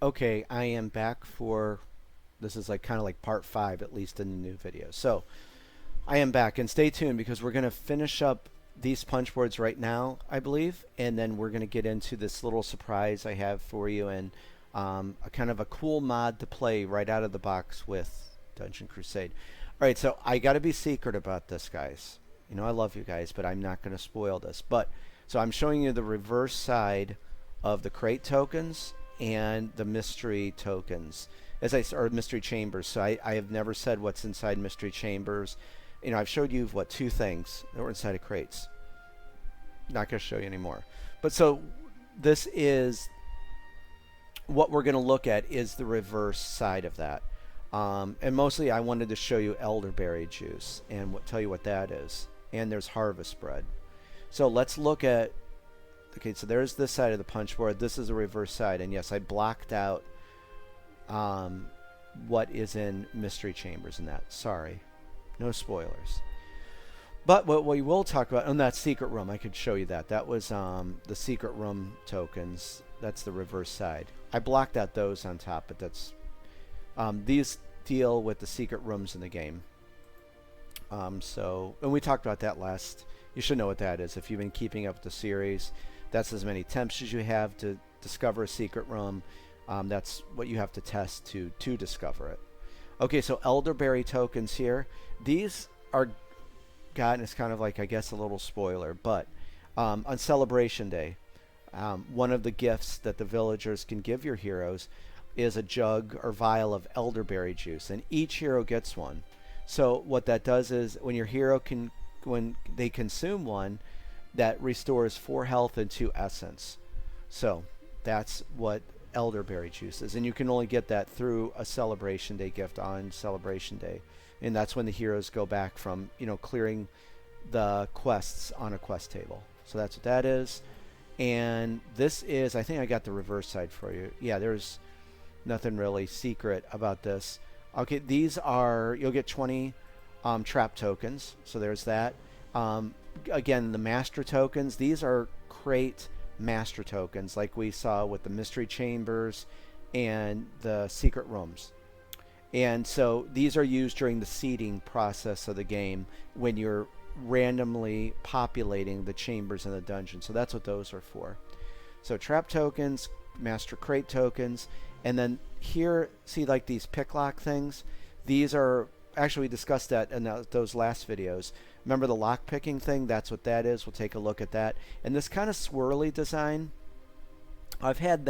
Okay, I am back for this is like kind of like part 5 at least in the new video. So, I am back and stay tuned because we're going to finish up these punch boards right now, I believe, and then we're going to get into this little surprise I have for you and a kind of a cool mod to play right out of the box with Dungeon Crusade. All right, so I got to be secret about this, guys. You know I love you guys, but I'm not going to spoil this. But so I'm showing you the reverse side of the crate tokens and the mystery tokens, or mystery chambers. So I have never said what's inside mystery chambers. You know, I've showed you what 2 things that were inside of crates. Not going to show you anymore. But so this is what we're going to look at is the reverse side of that. And mostly I wanted to show you elderberry juice and tell you what that is. And there's harvest bread. So let's look at, okay, so there's this side of the punch board. This is the reverse side. And yes, I blocked out what is in mystery chambers in that. Sorry. No spoilers. But what we will talk about, and that secret room, I could show you that. That was the secret room tokens. That's the reverse side. I blocked out those on top, but that's these deal with the secret rooms in the game. So, and we talked about that last. You should know what that is if you've been keeping up with the series. That's as many attempts as you have to discover a secret room. That's what you have to test to discover it. Okay, so elderberry tokens here. These are, God, it's kind of like, I guess, a little spoiler, but on Celebration Day, one of the gifts that the villagers can give your heroes is a jug or vial of elderberry juice, and each hero gets one. So what that does is when your hero when they consume one, that restores 4 health and 2 essence. So that's what elderberry juice is, and you can only get that through a Celebration Day gift on Celebration Day, and that's when the heroes go back from, you know, clearing the quests on a quest table. So that's what that is. And this is, I think I got the reverse side for you. Yeah, there's nothing really secret about this. Okay, these are, you'll get 20 trap tokens, so there's that. Again, the master tokens, these are crate master tokens like we saw with the mystery chambers and the secret rooms. And so these are used during the seeding process of the game when you're randomly populating the chambers in the dungeon. So that's what those are for. So trap tokens, master crate tokens, and then here, see like these picklock things? These are, actually we discussed that in those last videos. Remember the lock picking thing? That's what that is. We'll take a look at that. And this kind of swirly design, I've had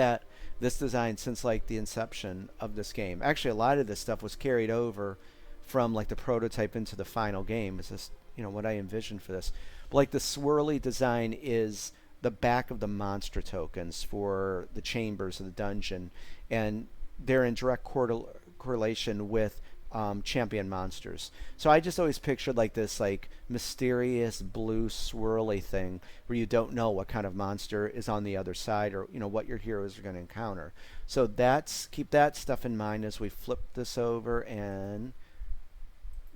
this design since like the inception of this game. Actually, a lot of this stuff was carried over from like the prototype into the final game. Is this, you know, what I envisioned for this? But like the swirly design is the back of the monster tokens for the chambers of the dungeon, and they're in direct correlation with champion monsters. So I just always pictured like this like mysterious blue swirly thing where you don't know what kind of monster is on the other side, or you know what your heroes are going to encounter. So that's, keep that stuff in mind as we flip this over. And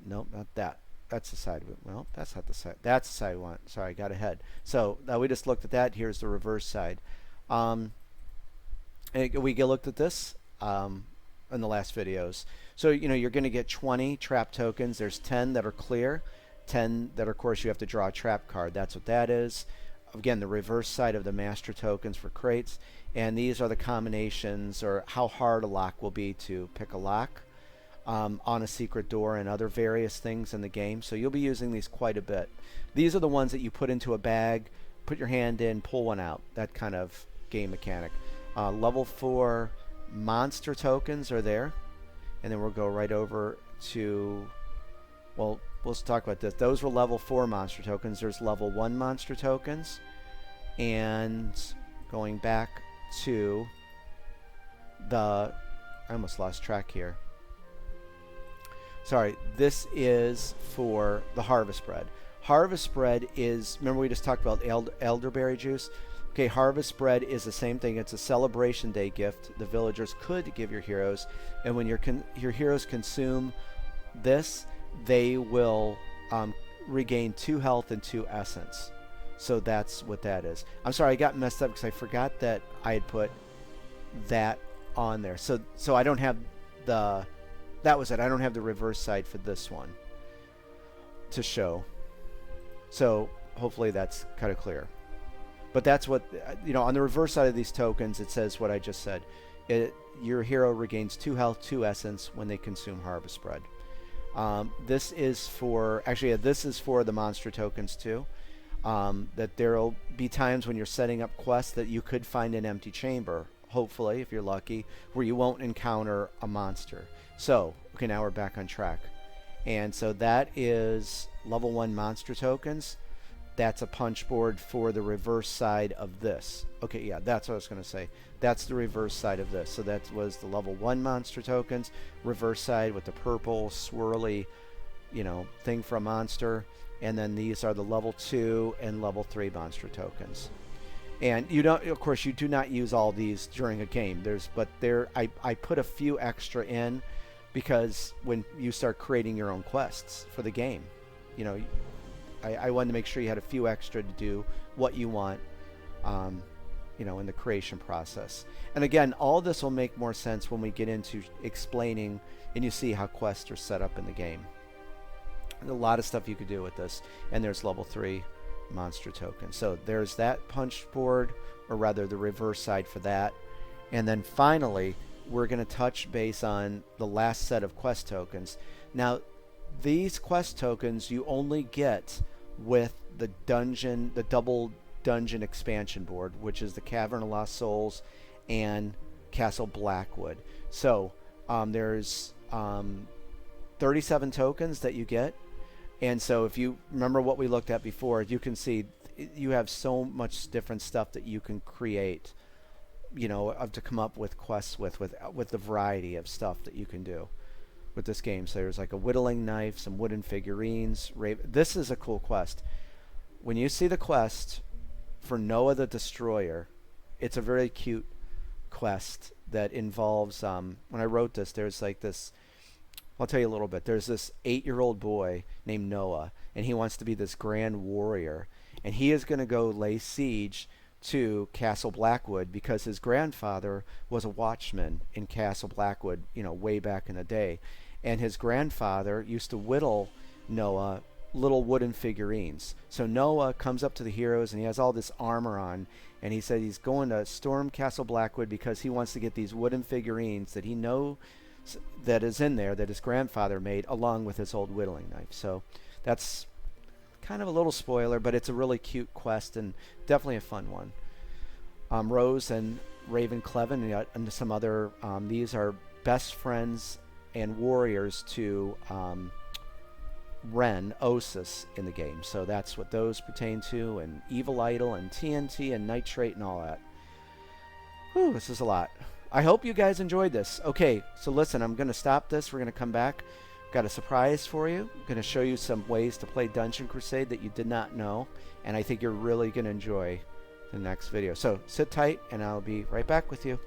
nope, not that. That's the side. Well, that's not the side. That's the side we want. Sorry, I got ahead. So now we just looked at that. Here's the reverse side. And we looked at this in the last videos. So, you know, you're going to get 20 trap tokens. There's 10 that are clear, 10 that, of course, you have to draw a trap card. That's what that is. Again, the reverse side of the master tokens for crates. And these are the combinations, or how hard a lock will be to pick a lock on a secret door and other various things in the game. So you'll be using these quite a bit. These are the ones that you put into a bag, put your hand in, pull one out. That kind of game mechanic. Level 4 monster tokens are there. And then we'll go right over to, well, let's talk about this. Those were level 4 monster tokens. There's level 1 monster tokens. And going back to I almost lost track here. Sorry, this is for the harvest bread. Harvest bread is, remember we just talked about elderberry juice? Okay, harvest bread is the same thing. It's a Celebration Day gift the villagers could give your heroes, and when your heroes consume this, they will regain 2 health and 2 essence. So that's what that is. I'm sorry, I got messed up because I forgot that I had put that on there. So I don't have the, that was it. I don't have the reverse side for this one to show. So hopefully that's kind of clear. But that's what, on the reverse side of these tokens, it says what I just said. Your hero regains 2 health, 2 essence when they consume Harvest Bread. This is for, this is for the monster tokens too. That there'll be times when you're setting up quests that you could find an empty chamber, hopefully, if you're lucky, where you won't encounter a monster. So, okay, now we're back on track. And so that is level 1 monster tokens. That's a punch board for the reverse side of this. Okay, yeah, that's what I was going to say. That's the reverse side of this. So that was the level 1 monster tokens, reverse side with the purple swirly, thing for a monster. And then these are the level 2 and level 3 monster tokens. And you don't, of course, you do not use all these during a game. I put a few extra in because when you start creating your own quests for the game, I wanted to make sure you had a few extra to do what you want, in the creation process. And again, all this will make more sense when we get into explaining and you see how quests are set up in the game. There's a lot of stuff you could do with this. And there's level 3 monster token. So there's that punch board, or rather the reverse side for that. And then finally, we're going to touch base on the last set of quest tokens. Now, these quest tokens you only get with the double dungeon expansion board, which is the Cavern of Lost Souls and Castle Blackwood. So there's 37 tokens that you get. And so if you remember what we looked at before, you can see you have so much different stuff that you can create, to come up with quests with the variety of stuff that you can do with this game. So there's like a whittling knife, some wooden figurines. This is a cool quest. When you see the quest for Noah the Destroyer, it's a very cute quest that involves, when I wrote this, there's like this, I'll tell you a little bit. There's this 8-year-old boy named Noah, and he wants to be this grand warrior. And he is going to go lay siege to Castle Blackwood because his grandfather was a watchman in Castle Blackwood, way back in the day. And his grandfather used to whittle Noah little wooden figurines. So Noah comes up to the heroes, and he has all this armor on. And he said he's going to storm Castle Blackwood because he wants to get these wooden figurines that he knows that is in there that his grandfather made, along with his old whittling knife. So that's kind of a little spoiler, but it's a really cute quest and definitely a fun one. Rose and Raven Cleven and some other, these are best friends and warriors to Ren, Osis in the game. So that's what those pertain to, and Evil Idol and TNT and Nitrate and all that. Whew, this is a lot. I hope you guys enjoyed this. Okay, so listen, I'm going to stop this. We're going to come back. Got a surprise for you. I'm going to show you some ways to play Dungeon Crusade that you did not know, and I think you're really going to enjoy the next video. So sit tight, and I'll be right back with you.